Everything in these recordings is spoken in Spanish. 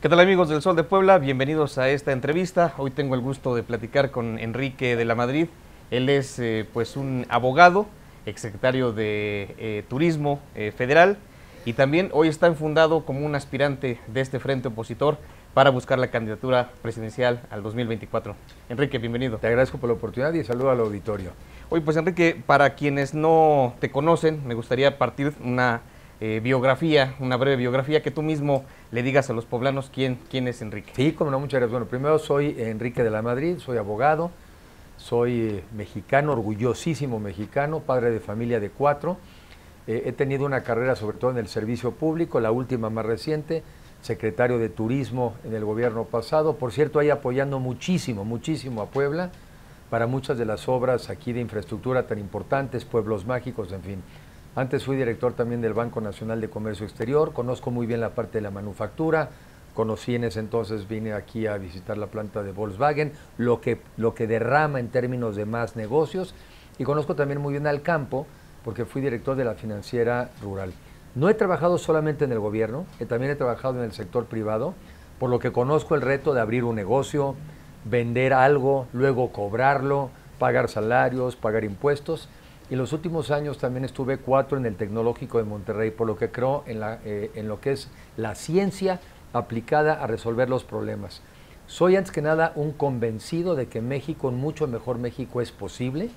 ¿Qué tal, amigos del Sol de Puebla? Bienvenidos a esta entrevista. Hoy tengo el gusto de platicar con Enrique de la Madrid. Él es pues un abogado, exsecretario de Turismo Federal, y también hoy está enfundado como un aspirante de este frente opositor para buscar la candidatura presidencial al 2024. Enrique, bienvenido. Te agradezco por la oportunidad y saludo al auditorio. Hoy, pues, Enrique, para quienes no te conocen, me gustaría partir una biografía, una breve biografía, que tú mismo le digas a los poblanos quién es Enrique. Sí, como no, muchas gracias. Bueno, primero soy Enrique de la Madrid, soy abogado, soy mexicano, orgullosísimo mexicano, padre de familia de 4. He tenido una carrera sobre todo en el servicio público, la última más reciente, secretario de Turismo en el gobierno pasado. Por cierto, ahí apoyando muchísimo a Puebla para muchas de las obras aquí de infraestructura tan importantes, pueblos mágicos, en fin. Antes fui director también del Banco Nacional de Comercio Exterior, conozco muy bien la parte de la manufactura, conocí en ese entonces, vine aquí a visitar la planta de Volkswagen, lo que derrama en términos de más negocios, y conozco también muy bien al campo, porque fui director de la financiera rural. No he trabajado solamente en el gobierno, también he trabajado en el sector privado, por lo que conozco el reto de abrir un negocio, vender algo, luego cobrarlo, pagar salarios, pagar impuestos. Y los últimos años también estuve 4 en el Tecnológico de Monterrey, por lo que creo en lo que es la ciencia aplicada a resolver los problemas. Soy antes que nada un convencido de que México, un mucho mejor México, es posible.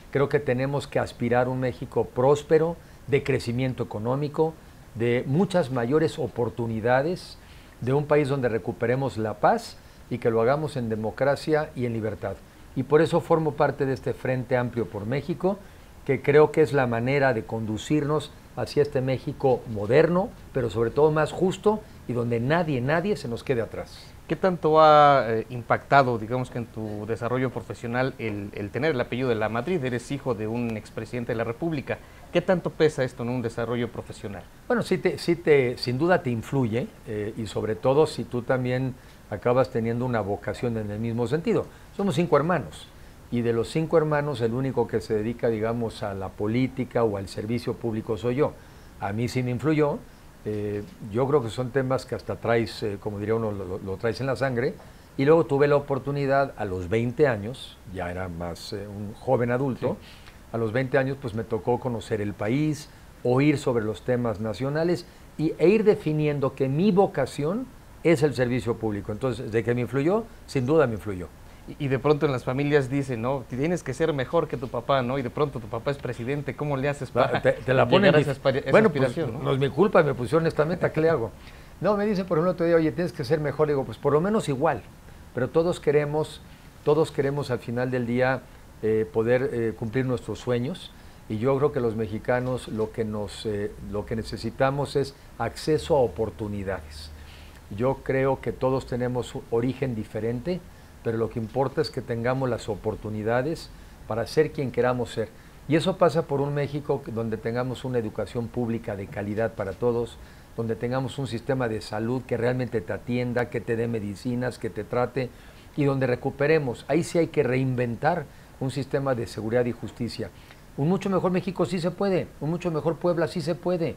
Creo que tenemos que aspirar a un México próspero, de crecimiento económico, de muchas mayores oportunidades, de un país donde recuperemos la paz y que lo hagamos en democracia y en libertad. Y por eso formo parte de este Frente Amplio por México, que creo que es la manera de conducirnos hacia este México moderno, pero sobre todo más justo y donde nadie se nos quede atrás. ¿Qué tanto ha impactado, digamos, que en tu desarrollo profesional el tener el apellido de la Madrid? Eres hijo de un expresidente de la República. ¿Qué tanto pesa esto en un desarrollo profesional? Bueno, sin duda te influye, y sobre todo si tú también acabas teniendo una vocación en el mismo sentido. Somos 5 hermanos. Y de los 5 hermanos, el único que se dedica, digamos, a la política o al servicio público soy yo. A mí sí me influyó. Yo creo que son temas que hasta traes, como diría uno, lo traes en la sangre. Y luego tuve la oportunidad a los 20 años, ya era más un joven adulto, sí. A los 20 años pues me tocó conocer el país, oír sobre los temas nacionales e ir definiendo que mi vocación es el servicio público. Entonces, ¿de qué me influyó? Sin duda me influyó. Y de pronto en las familias dicen, no, tienes que ser mejor que tu papá, ¿no? Y de pronto tu papá es presidente, ¿cómo le haces para te la ponen llegar a esa bueno, aspiración? Pues, ¿no? No es mi culpa, me pusieron esta meta, ¿qué le hago? No, me dicen por ejemplo otro día, oye, tienes que ser mejor. Le digo, pues por lo menos igual, pero todos queremos al final del día poder cumplir nuestros sueños, y yo creo que los mexicanos lo que necesitamos es acceso a oportunidades. Yo creo que todos tenemos un origen diferente, pero lo que importa es que tengamos las oportunidades para ser quien queramos ser. Y eso pasa por un México donde tengamos una educación pública de calidad para todos, donde tengamos un sistema de salud que realmente te atienda, que te dé medicinas, que te trate, y donde recuperemos. Ahí sí hay que reinventar un sistema de seguridad y justicia. Un mucho mejor México sí se puede, un mucho mejor Puebla sí se puede.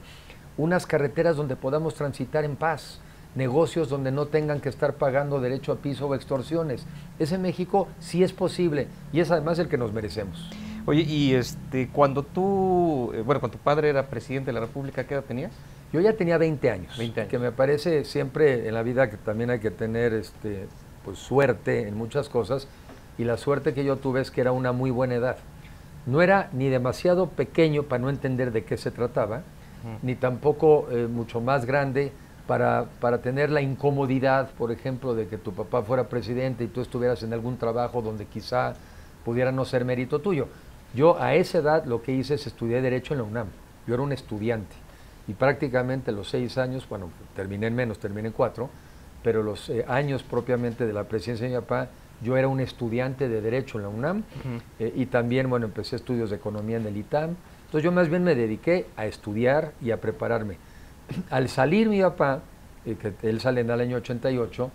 Unas carreteras donde podamos transitar en paz, negocios donde no tengan que estar pagando derecho a piso o extorsiones. Ese México sí es posible y es además el que nos merecemos. Oye, y cuando cuando tu padre era presidente de la República, ¿qué edad tenías? Yo ya tenía 20 años, 20 años. Que me parece siempre en la vida que también hay que tener pues suerte en muchas cosas, y la suerte que yo tuve es que era una muy buena edad. No era ni demasiado pequeño para no entender de qué se trataba, ni tampoco mucho más grande para tener la incomodidad, por ejemplo, de que tu papá fuera presidente y tú estuvieras en algún trabajo donde quizá pudiera no ser mérito tuyo. Yo a esa edad lo que hice es estudiar Derecho en la UNAM. Yo era un estudiante y prácticamente los 6 años, bueno, terminé en menos, terminé en 4, pero los años propiamente de la presidencia de mi papá, yo era un estudiante de Derecho en la UNAM, y también, bueno, empecé estudios de Economía en el ITAM. Entonces yo más bien me dediqué a estudiar y a prepararme. Al salir mi papá, que él sale en el año 88,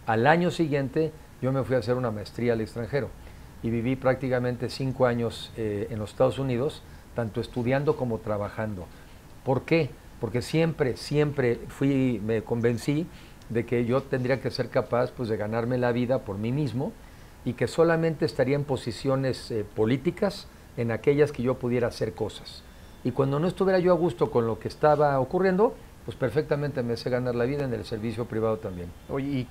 al año siguiente yo me fui a hacer una maestría al extranjero y viví prácticamente 5 años en los Estados Unidos, tanto estudiando como trabajando. ¿Por qué? Porque siempre me convencí de que yo tendría que ser capaz pues, de ganarme la vida por mí mismo y que solamente estaría en posiciones políticas en aquellas que yo pudiera hacer cosas. Y cuando no estuviera yo a gusto con lo que estaba ocurriendo, pues perfectamente me sé ganar la vida en el servicio privado también. Oye, ¿y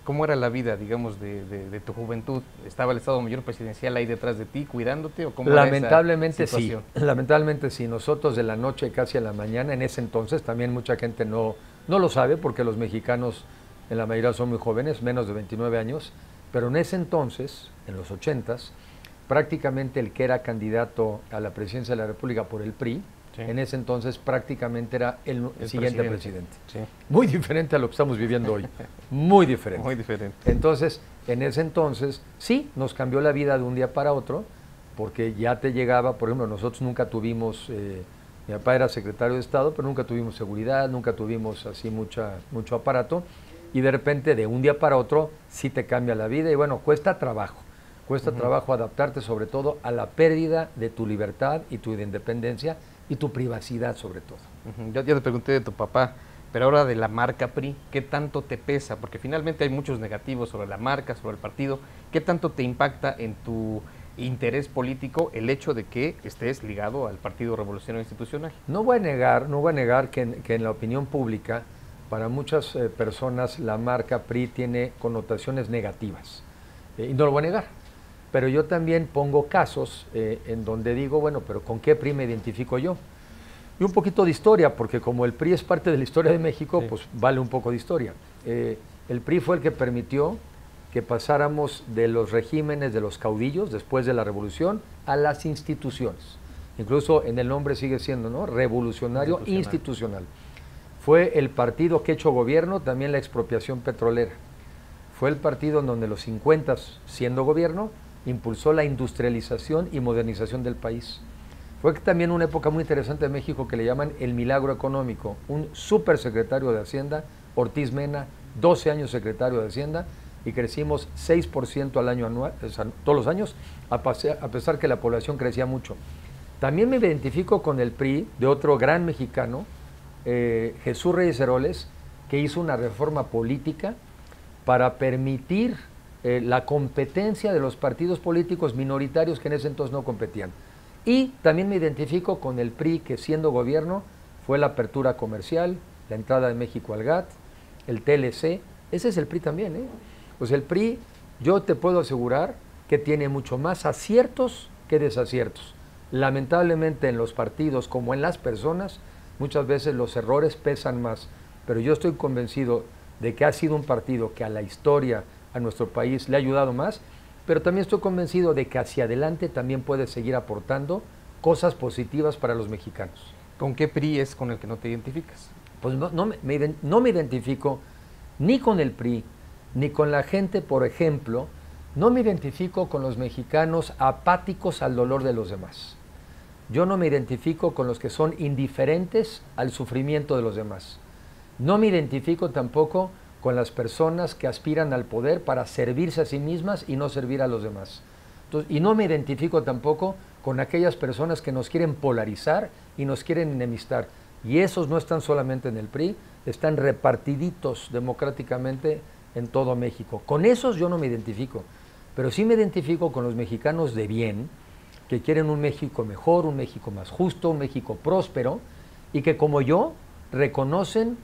cómo era la vida, digamos, de tu juventud? ¿Estaba el Estado Mayor Presidencial ahí detrás de ti, cuidándote? ¿O cómo Lamentablemente era esa situación? sí, lamentablemente sí. Nosotros de la noche casi a la mañana, en ese entonces, también mucha gente no lo sabe, porque los mexicanos en la mayoría son muy jóvenes, menos de 29 años, pero en ese entonces, en los 80s, prácticamente el que era candidato a la presidencia de la República por el PRI, sí, en ese entonces prácticamente era el siguiente presidente. Sí. Muy diferente a lo que estamos viviendo hoy, muy diferente. Muy diferente. Entonces, en ese entonces, sí, nos cambió la vida de un día para otro, porque ya te llegaba, por ejemplo, nosotros nunca tuvimos, mi papá era secretario de Estado, pero nunca tuvimos seguridad, nunca tuvimos así mucho aparato, y de repente, de un día para otro, sí te cambia la vida, y bueno, cuesta trabajo. Cuesta trabajo adaptarte sobre todo a la pérdida de tu libertad y tu independencia y tu privacidad sobre todo. Ya te pregunté de tu papá, pero ahora de la marca PRI, ¿qué tanto te pesa? Porque finalmente hay muchos negativos sobre la marca, sobre el partido. ¿Qué tanto te impacta en tu interés político el hecho de que estés ligado al Partido Revolucionario Institucional? No voy a negar que en la opinión pública, para muchas personas, la marca PRI tiene connotaciones negativas. Y no lo voy a negar. Pero yo también pongo casos en donde digo, bueno, pero ¿con qué PRI me identifico yo? Y un poquito de historia, porque como el PRI es parte de la historia de México, sí, pues vale un poco de historia. El PRI fue el que permitió que pasáramos de los regímenes de los caudillos, después de la revolución, a las instituciones. Incluso en el nombre sigue siendo, ¿no? Revolucionario institucional. Fue el partido que echó gobierno, también la expropiación petrolera. Fue el partido en donde los 50, siendo gobierno, impulsó la industrialización y modernización del país. Fue también una época muy interesante de México que le llaman el milagro económico. Un supersecretario de Hacienda, Ortiz Mena, 12 años secretario de Hacienda, y crecimos 6% al año anual, o sea, todos los años, a pesar que la población crecía mucho. También me identifico con el PRI de otro gran mexicano, Jesús Reyes Heroles, que hizo una reforma política para permitir la competencia de los partidos políticos minoritarios que en ese entonces no competían. Y también me identifico con el PRI que, siendo gobierno, fue la apertura comercial, la entrada de México al GATT, el TLC. Ese es el PRI también, ¿eh? Pues el PRI, yo te puedo asegurar que tiene mucho más aciertos que desaciertos. Lamentablemente en los partidos como en las personas, muchas veces los errores pesan más, pero yo estoy convencido de que ha sido un partido que a la historia, a nuestro país, le ha ayudado más, pero también estoy convencido de que hacia adelante también puede seguir aportando cosas positivas para los mexicanos. ¿Con qué PRI es con el que no te identificas? Pues no me identifico ni con el PRI, ni con la gente, por ejemplo, no me identifico con los mexicanos apáticos al dolor de los demás. Yo no me identifico con los que son indiferentes al sufrimiento de los demás. No me identifico tampoco con las personas que aspiran al poder para servirse a sí mismas y no servir a los demás. Entonces, y no me identifico tampoco con aquellas personas que nos quieren polarizar y nos quieren enemistar. Y esos no están solamente en el PRI, están repartiditos democráticamente en todo México. Con esos yo no me identifico, pero sí me identifico con los mexicanos de bien, que quieren un México mejor, un México más justo, un México próspero, y que como yo reconocen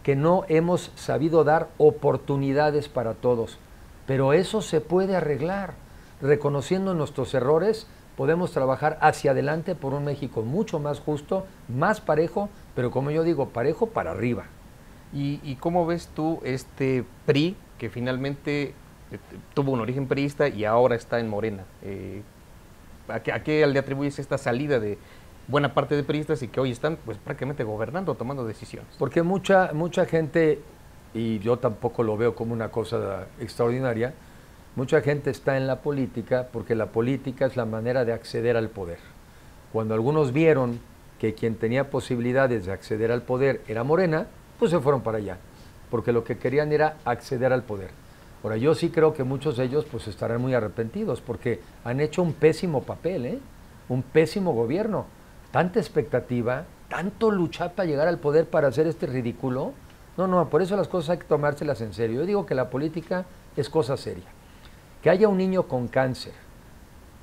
que no hemos sabido dar oportunidades para todos, pero eso se puede arreglar. Reconociendo nuestros errores, podemos trabajar hacia adelante por un México mucho más justo, más parejo, pero como yo digo, parejo para arriba. ¿Y cómo ves tú este PRI que finalmente tuvo un origen priista y ahora está en Morena? ¿A qué le atribuyes esta salida de buena parte de priistas y que hoy están pues prácticamente gobernando, tomando decisiones? Porque mucha gente, y yo tampoco lo veo como una cosa extraordinaria, mucha gente está en la política porque la política es la manera de acceder al poder. Cuando algunos vieron que quien tenía posibilidades de acceder al poder era Morena, pues se fueron para allá, porque lo que querían era acceder al poder. Ahora, yo sí creo que muchos de ellos pues estarán muy arrepentidos porque han hecho un pésimo papel, un pésimo gobierno. Tanta expectativa, tanto luchar para llegar al poder para hacer este ridículo, No, no, por eso las cosas hay que tomárselas en serio. Yo digo que la política es cosa seria. Que haya un niño con cáncer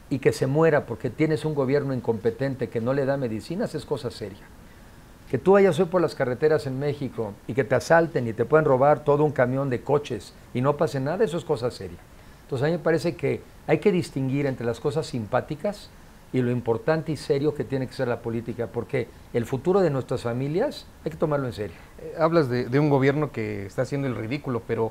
y que se muera porque tienes un gobierno incompetente que no le da medicinas es cosa seria. Que tú vayas hoy por las carreteras en México y que te asalten y te puedan robar todo un camión de coches y no pase nada, eso es cosa seria. Entonces a mí me parece que hay que distinguir entre las cosas simpáticas y lo importante y serio que tiene que ser la política, porque el futuro de nuestras familias hay que tomarlo en serio. Hablas de un gobierno que está haciendo el ridículo, pero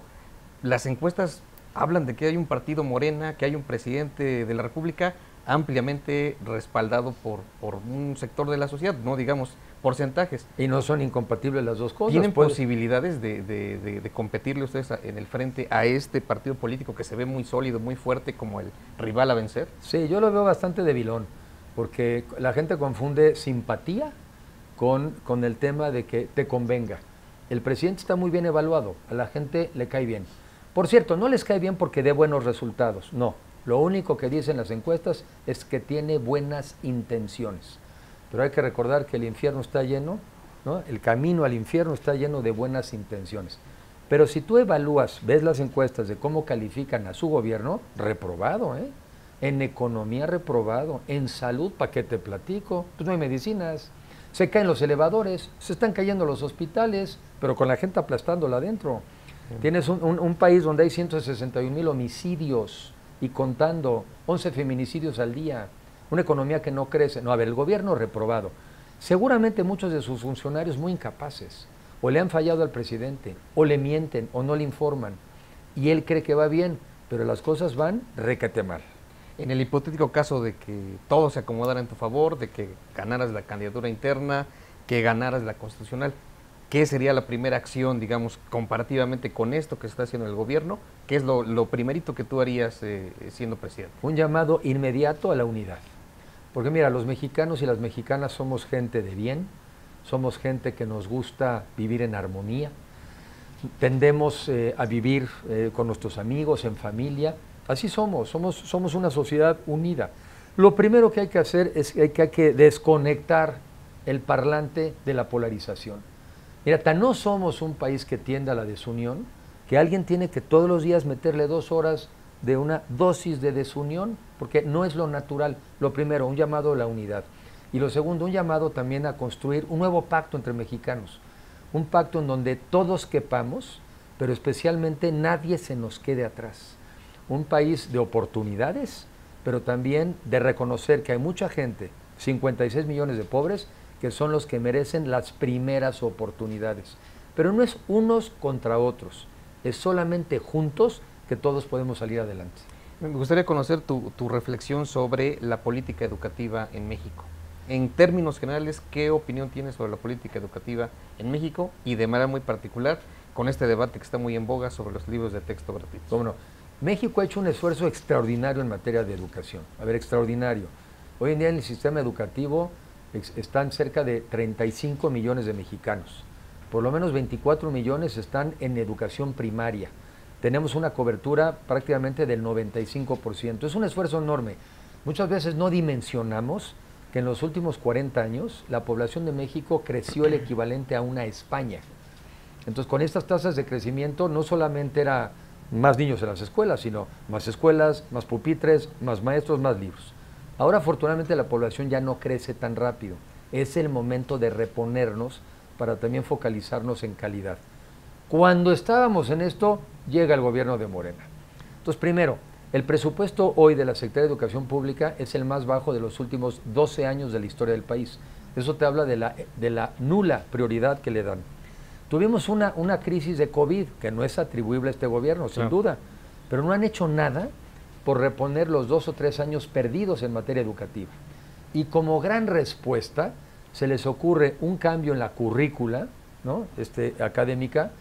las encuestas hablan de que hay un partido Morena, que hay un presidente de la República ampliamente respaldado por un sector de la sociedad, no digamos porcentajes. Y no son incompatibles las dos cosas. ¿Tienen posibilidades de competirle ustedes en el frente a este partido político que se ve muy sólido, muy fuerte como el rival a vencer? Sí, yo lo veo bastante debilón, porque la gente confunde simpatía con el tema de que te convenga. El presidente está muy bien evaluado, a la gente le cae bien. Por cierto, no les cae bien porque dé buenos resultados, no. Lo único que dicen las encuestas es que tiene buenas intenciones. Pero hay que recordar que el infierno está lleno, ¿no? El camino al infierno está lleno de buenas intenciones. Pero si tú evalúas, ves las encuestas de cómo califican a su gobierno, reprobado, ¿eh? En economía reprobado, en salud, ¿para qué te platico? Pues no hay medicinas, se caen los elevadores, se están cayendo los hospitales, pero con la gente aplastándola adentro. Tienes un país donde hay 161,000 homicidios y contando, 11 feminicidios al día, una economía que no crece. No, a ver, el gobierno reprobado. Seguramente muchos de sus funcionarios muy incapaces, o le han fallado al presidente, o le mienten, o no le informan, y él cree que va bien, pero las cosas van requete mal. En el hipotético caso de que todo se acomodara en tu favor, de que ganaras la candidatura interna, que ganaras la constitucional, ¿qué sería la primera acción, digamos, comparativamente con esto que está haciendo el gobierno? ¿Qué es lo primerito que tú harías siendo presidente? Un llamado inmediato a la unidad. Porque mira, los mexicanos y las mexicanas somos gente de bien, somos gente que nos gusta vivir en armonía, tendemos a vivir con nuestros amigos, en familia, así somos una sociedad unida. Lo primero que hay que hacer es que hay que desconectar el parlante de la polarización. Mira, tan no somos un país que tienda a la desunión, que alguien tiene que todos los días meterle 2 horas de una dosis de desunión, porque no es lo natural. Lo primero, un llamado a la unidad. Y lo segundo, un llamado también a construir un nuevo pacto entre mexicanos. Un pacto en donde todos quepamos, pero especialmente nadie se nos quede atrás. Un país de oportunidades, pero también de reconocer que hay mucha gente, 56 millones de pobres, que son los que merecen las primeras oportunidades. Pero no es unos contra otros, es solamente juntos que todos podemos salir adelante. Me gustaría conocer tu reflexión sobre la política educativa en México. En términos generales, ¿qué opinión tienes sobre la política educativa en México y de manera muy particular con este debate que está muy en boga sobre los libros de texto gratuitos? ¿Cómo no? México ha hecho un esfuerzo extraordinario en materia de educación. A ver, extraordinario. Hoy en día en el sistema educativo están cerca de 35 millones de mexicanos. Por lo menos 24 millones están en educación primaria. Tenemos una cobertura prácticamente del 95%. Es un esfuerzo enorme. Muchas veces no dimensionamos que en los últimos 40 años la población de México creció el equivalente a una España. Entonces, con estas tasas de crecimiento no solamente era más niños en las escuelas, sino más escuelas, más pupitres, más maestros, más libros. Ahora, afortunadamente, la población ya no crece tan rápido. Es el momento de reponernos para también focalizarnos en calidad. Cuando estábamos en esto, llega el gobierno de Morena. Entonces, primero, el presupuesto hoy de la Secretaría de Educación Pública es el más bajo de los últimos 12 años de la historia del país. Eso te habla de la nula prioridad que le dan. Tuvimos una crisis de COVID que no es atribuible a este gobierno, sin duda, pero no han hecho nada por reponer los 2 o 3 años perdidos en materia educativa. Y como gran respuesta, se les ocurre un cambio en la currícula, ¿no? Académica,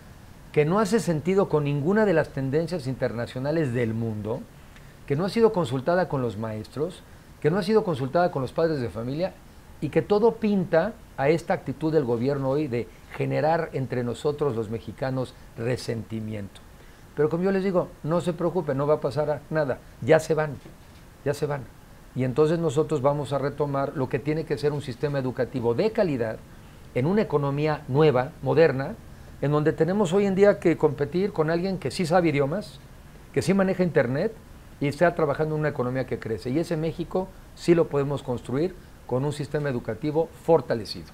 que no hace sentido con ninguna de las tendencias internacionales del mundo, que no ha sido consultada con los maestros, que no ha sido consultada con los padres de familia, y que todo pinta a esta actitud del gobierno hoy de generar entre nosotros los mexicanos resentimiento. Pero como yo les digo, no se preocupen, no va a pasar nada, ya se van. Y entonces nosotros vamos a retomar lo que tiene que ser un sistema educativo de calidad, en una economía nueva, moderna, en donde tenemos hoy en día que competir con alguien que sí sabe idiomas, que sí maneja internet y está trabajando en una economía que crece. Y ese México sí lo podemos construir con un sistema educativo fortalecido.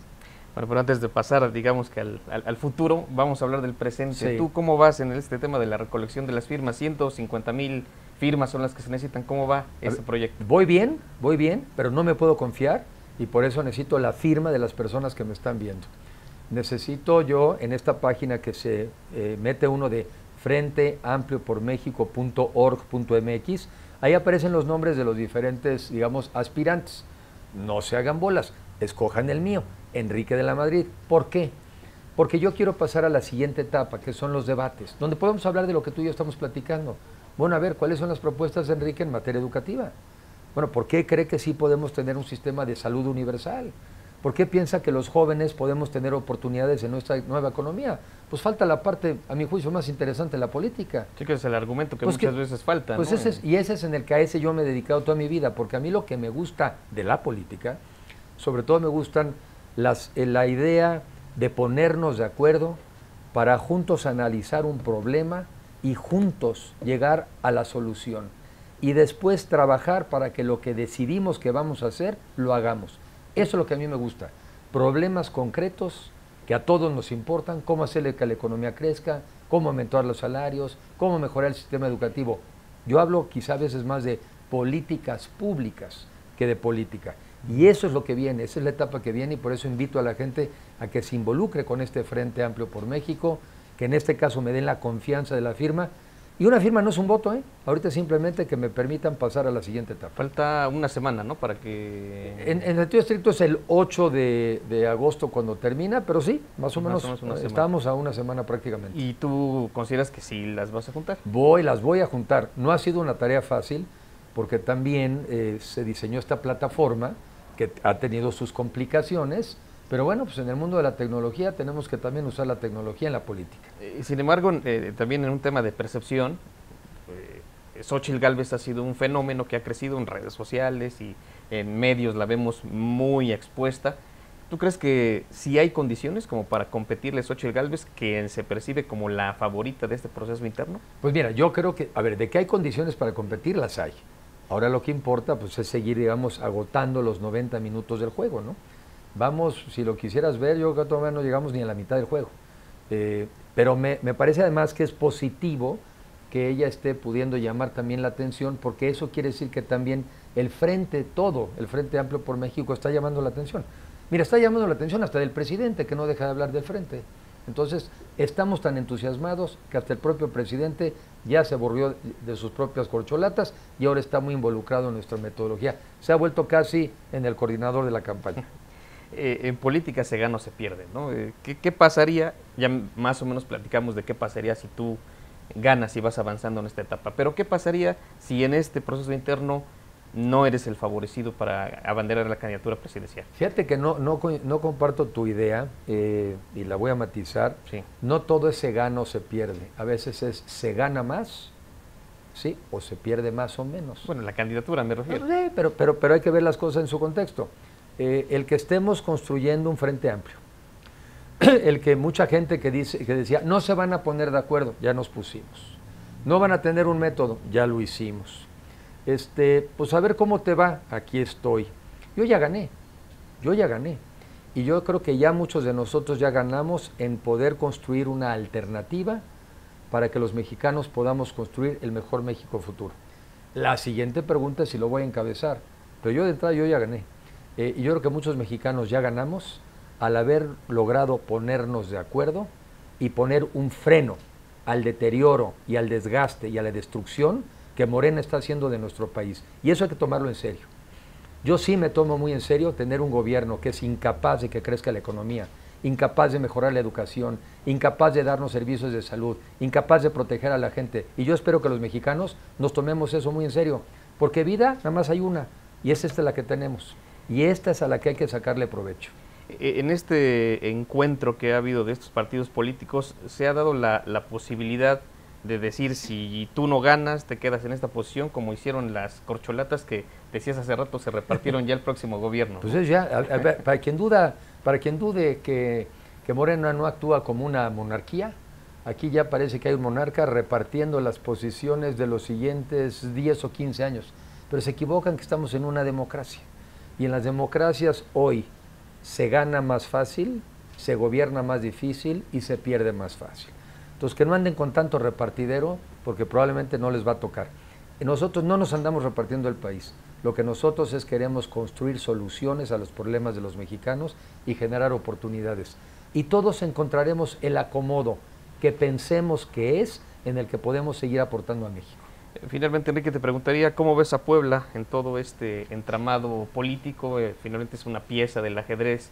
Bueno, pero antes de pasar, digamos que al futuro, vamos a hablar del presente. Sí. ¿Tú cómo vas en este tema de la recolección de las firmas? 150,000 firmas son las que se necesitan. ¿Cómo va ese proyecto? Voy bien, pero no me puedo confiar y por eso necesito la firma de las personas que me están viendo. Necesito yo, en esta página que se mete uno de frenteampliopormexico.org.mx, ahí aparecen los nombres de los diferentes, digamos, aspirantes. No se hagan bolas, escojan el mío, Enrique de la Madrid. ¿Por qué? Porque yo quiero pasar a la siguiente etapa, que son los debates, donde podemos hablar de lo que tú y yo estamos platicando. Bueno, a ver, ¿cuáles son las propuestas de Enrique en materia educativa? Bueno, ¿por qué cree que sí podemos tener un sistema de salud universal? ¿Por qué piensa que los jóvenes podemos tener oportunidades en nuestra nueva economía? Pues falta la parte, a mi juicio, más interesante, la política. Sí, que es el argumento que Pues muchas veces falta, pues ¿no? ese es en el que a ese yo me he dedicado toda mi vida, porque a mí lo que me gusta de la política, sobre todo me gustan la idea de ponernos de acuerdo para juntos analizar un problema y juntos llegar a la solución. Y después trabajar para que lo que decidimos que vamos a hacer, lo hagamos. Eso es lo que a mí me gusta. Problemas concretos que a todos nos importan, cómo hacerle que la economía crezca, cómo aumentar los salarios, cómo mejorar el sistema educativo. Yo hablo quizá a veces más de políticas públicas que de política. Y eso es lo que viene, esa es la etapa que viene y por eso invito a la gente a que se involucre con este Frente Amplio por México, que en este caso me den la confianza de la firma. Y una firma no es un voto, ahorita simplemente que me permitan pasar a la siguiente etapa. Falta una semana, ¿no? Para que... En sentido estricto es el 8 de agosto cuando termina, pero sí, más o menos estamos a una semana prácticamente. ¿Y tú consideras que sí las vas a juntar? Las voy a juntar. No ha sido una tarea fácil, porque también se diseñó esta plataforma que ha tenido sus complicaciones, pero bueno, pues en el mundo de la tecnología tenemos que también usar la tecnología en la política. Sin embargo, también en un tema de percepción, Xóchitl Gálvez ha sido un fenómeno que ha crecido en redes sociales y en medios la vemos muy expuesta. ¿Tú crees que sí hay condiciones como para competirle a Xóchitl Gálvez, que se percibe como la favorita de este proceso interno? Pues mira, yo creo que, a ver, de que hay condiciones para competir, las hay. Ahora lo que importa pues es seguir, digamos, agotando los 90 minutos del juego, ¿no? Vamos, si lo quisieras ver, yo creo que todavía no llegamos ni a la mitad del juego. Pero me parece además que es positivo que ella esté pudiendo llamar también la atención, porque eso quiere decir que también el Frente Amplio por México está llamando la atención. Mira, está llamando la atención hasta del presidente, que no deja de hablar del Frente. Entonces, estamos tan entusiasmados que hasta el propio presidente ya se aburrió de sus propias corcholatas y ahora está muy involucrado en nuestra metodología. Se ha vuelto casi en el coordinador de la campaña. En política se gana o se pierde, ¿no? ¿Qué pasaría? Ya más o menos platicamos de qué pasaría si tú ganas y vas avanzando en esta etapa, pero ¿qué pasaría si en este proceso interno no eres el favorecido para abanderar la candidatura presidencial? Fíjate que no comparto tu idea y la voy a matizar. Sí. No todo es se gana o se pierde. A veces es se gana más, ¿sí? O se pierde más o menos. Bueno, la candidatura me refiero. Sí, pero hay que ver las cosas en su contexto. El que estemos construyendo un frente amplio, el que mucha gente que decía, no se van a poner de acuerdo, ya nos pusimos. No van a tener un método, ya lo hicimos. Pues a ver cómo te va, aquí estoy. Yo ya gané. Y yo creo que ya muchos de nosotros ya ganamos en poder construir una alternativa para que los mexicanos podamos construir el mejor México futuro. La siguiente pregunta es si lo voy a encabezar, pero yo de entrada yo ya gané. Y yo creo que muchos mexicanos ya ganamos al haber logrado ponernos de acuerdo y poner un freno al deterioro y al desgaste y a la destrucción que Morena está haciendo de nuestro país. Y eso hay que tomarlo en serio. Yo sí me tomo muy en serio tener un gobierno que es incapaz de que crezca la economía, incapaz de mejorar la educación, incapaz de darnos servicios de salud, incapaz de proteger a la gente. Y yo espero que los mexicanos nos tomemos eso muy en serio, porque vida nada más hay una, y es esta la que tenemos. Y esta es a la que hay que sacarle provecho. En este encuentro que ha habido de estos partidos políticos, ¿se ha dado la posibilidad de decir si tú no ganas, te quedas en esta posición, como hicieron las corcholatas que decías hace rato, se repartieron ya el próximo gobierno? Pues es ya, para quien dude que que Morena no actúa como una monarquía. Aquí ya parece que hay un monarca repartiendo las posiciones de los siguientes 10 o 15 años. Pero se equivocan que estamos en una democracia. Y en las democracias hoy se gana más fácil, se gobierna más difícil y se pierde más fácil. Entonces, que no anden con tanto repartidero, porque probablemente no les va a tocar. Y nosotros no nos andamos repartiendo el país. Lo que nosotros queremos construir soluciones a los problemas de los mexicanos y generar oportunidades. Y todos encontraremos el acomodo que pensemos que es en el que podemos seguir aportando a México. Finalmente, Enrique, te preguntaría cómo ves a Puebla en todo este entramado político. Finalmente es una pieza del ajedrez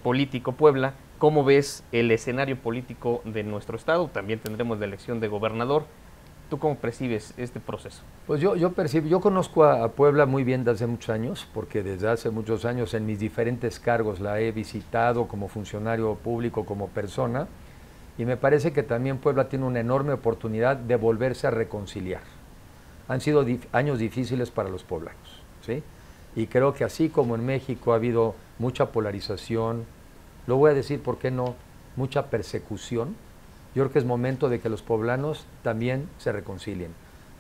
político Puebla. ¿Cómo ves el escenario político de nuestro estado? También tendremos la elección de gobernador. ¿Tú cómo percibes este proceso? Pues yo conozco a Puebla muy bien desde hace muchos años, porque desde hace muchos años en mis diferentes cargos la he visitado como funcionario público, como persona, y me parece que también Puebla tiene una enorme oportunidad de volverse a reconciliar. Han sido años difíciles para los poblanos, ¿sí? Y creo que así como en México ha habido mucha polarización, lo voy a decir, ¿por qué no?, mucha persecución. Yo creo que es momento de que los poblanos también se reconcilien,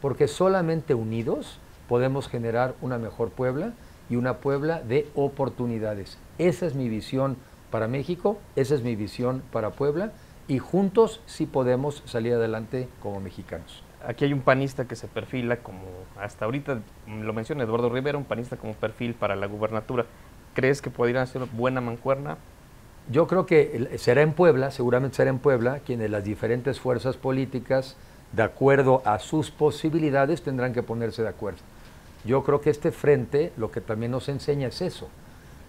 porque solamente unidos podemos generar una mejor Puebla y una Puebla de oportunidades. Esa es mi visión para México, esa es mi visión para Puebla, y juntos sí podemos salir adelante como mexicanos. Aquí hay un panista que se perfila como, hasta ahorita lo menciona Eduardo Rivera, un panista como perfil para la gubernatura. ¿Crees que podrían hacer buena mancuerna? Yo creo que será en Puebla, seguramente será en Puebla, quienes las diferentes fuerzas políticas, de acuerdo a sus posibilidades, tendrán que ponerse de acuerdo. Yo creo que este frente lo que también nos enseña es eso,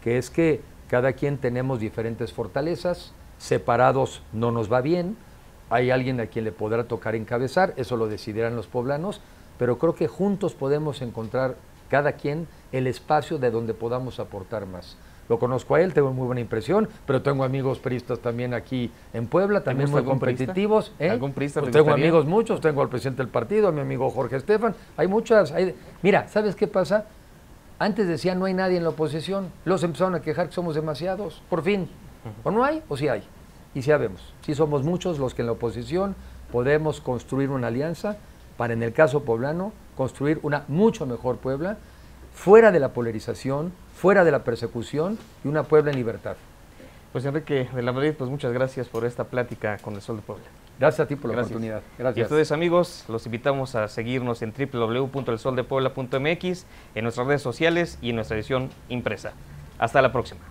que es que cada quien tenemos diferentes fortalezas, separados no nos va bien, hay alguien a quien le podrá tocar encabezar, eso lo decidirán los poblanos, pero creo que juntos podemos encontrar cada quien el espacio de donde podamos aportar más. Lo conozco a él, tengo muy buena impresión, pero tengo amigos priistas también aquí en Puebla, también muy competitivos. ¿Algún priista pues tengo amigos muchos, tengo al presidente del partido, a mi amigo Jorge Estefan, hay muchas. Mira, ¿sabes qué pasa? Antes decían no hay nadie en la oposición, los empezaron a quejar que somos demasiados, por fin. O no hay, o sí hay. Y sí sabemos, sí somos muchos los que en la oposición podemos construir una alianza para, en el caso poblano, construir una mucho mejor Puebla, fuera de la polarización, fuera de la persecución, y una Puebla en libertad. Pues Enrique de la Madrid, pues muchas gracias por esta plática con El Sol de Puebla. Gracias a ti por la oportunidad. Gracias. Y a ustedes, amigos, los invitamos a seguirnos en www.elsoldepuebla.mx, en nuestras redes sociales y en nuestra edición impresa. Hasta la próxima.